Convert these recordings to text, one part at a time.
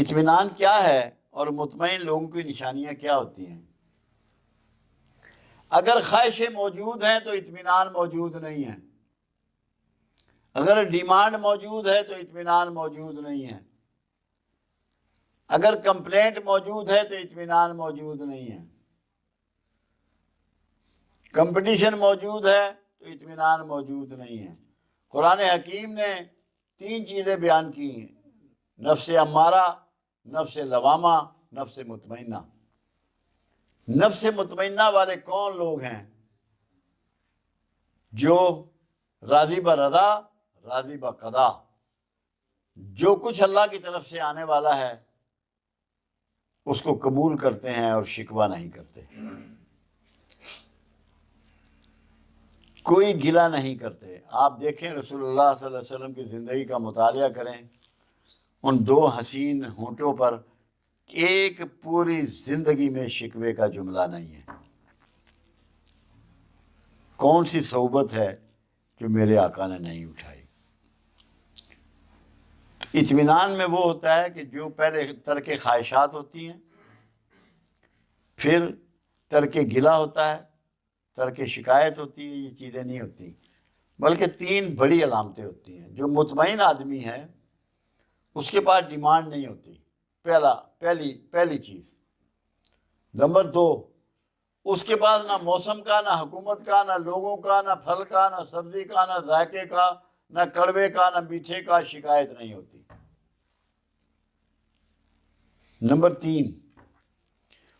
اطمینان کیا ہے اور مطمئن لوگوں کی نشانیاں کیا ہوتی ہیں؟ اگر خواہشیں موجود ہیں تو اطمینان موجود نہیں ہے، اگر ڈیمانڈ موجود ہے تو اطمینان موجود نہیں ہے، اگر کمپلینٹ موجود ہے تو اطمینان موجود نہیں ہے، کمپٹیشن موجود ہے تو اطمینان موجود نہیں ہے۔ قرآن حکیم نے 3 چیزیں بیان کی ہیں: نفس امارہ، نفس لوامہ، نفس مطمئنہ۔ نفس مطمئنہ والے کون لوگ ہیں؟ جو راضی برضا، راضی بقضا، جو کچھ اللہ کی طرف سے آنے والا ہے اس کو قبول کرتے ہیں اور شکوہ نہیں کرتے، کوئی گلہ نہیں کرتے۔ آپ دیکھیں رسول اللہ صلی اللہ علیہ وسلم کی زندگی کا مطالعہ کریں، ان 2 حسین ہونٹوں پر ایک پوری زندگی میں شکوے کا جملہ نہیں ہے۔ کون سی صحبت ہے جو میرے آقا نے نہیں اٹھائی؟ اطمینان میں وہ ہوتا ہے کہ جو پہلے ترک خواہشات ہوتی ہیں، پھر ترک گلہ ہوتا ہے، ترک شکایت ہوتی ہے۔ یہ چیزیں نہیں ہوتی، بلکہ 3 بڑی علامتیں ہوتی ہیں۔ جو مطمئن آدمی ہے اس کے پاس ڈیمانڈ نہیں ہوتی، پہلی چیز۔ نمبر 2، اس کے پاس نہ موسم کا، نہ حکومت کا، نہ لوگوں کا، نہ پھل کا، نہ سبزی کا، نہ ذائقے کا، نہ کڑوے کا، نہ میٹھے کا، شکایت نہیں ہوتی۔ نمبر 3،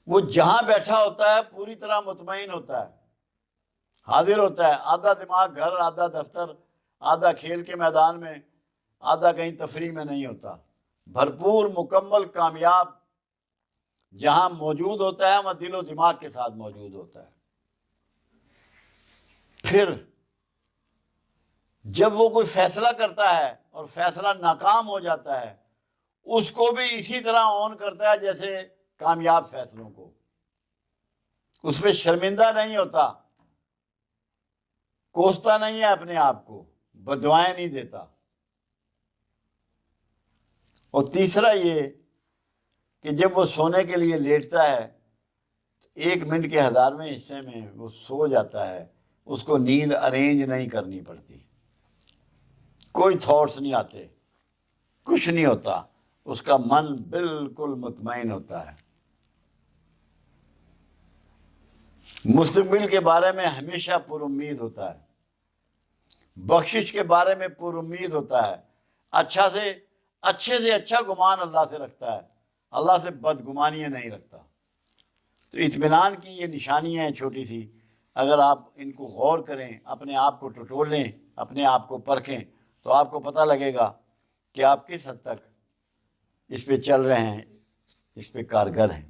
وہ جہاں بیٹھا ہوتا ہے پوری طرح مطمئن ہوتا ہے، حاضر ہوتا ہے، آدھا دماغ گھر، آدھا دفتر، آدھا کھیل کے میدان میں، آدھا کہیں تفریح میں نہیں ہوتا۔ بھرپور، مکمل، کامیاب جہاں موجود ہوتا ہے وہاں دل و دماغ کے ساتھ موجود ہوتا ہے۔ پھر جب وہ کوئی فیصلہ کرتا ہے اور فیصلہ ناکام ہو جاتا ہے، اس کو بھی اسی طرح آن کرتا ہے جیسے کامیاب فیصلوں کو، اس پہ شرمندہ نہیں ہوتا، کوستا نہیں ہے اپنے آپ کو، بددعائیں نہیں دیتا۔ اور تیسرا یہ کہ جب وہ سونے کے لیے لیٹتا ہے تو 1 منٹ کے 1000ویں حصے میں وہ سو جاتا ہے، اس کو نیند ارینج نہیں کرنی پڑتی، کوئی تھاٹس نہیں آتے، کچھ نہیں ہوتا، اس کا من بالکل مطمئن ہوتا ہے، مستقبل کے بارے میں ہمیشہ پر امید ہوتا ہے، بخشش کے بارے میں پر امید ہوتا ہے، اچھے سے اچھا گمان اللہ سے رکھتا ہے، اللہ سے بدگمانیاں نہیں رکھتا۔ تو اطمینان کی یہ نشانی ہے چھوٹی سی، اگر آپ ان کو غور کریں، اپنے آپ کو ٹٹولیں، اپنے آپ کو پرکھیں، تو آپ کو پتہ لگے گا کہ آپ کس حد تک اس پہ چل رہے ہیں، اس پہ کارگر ہیں۔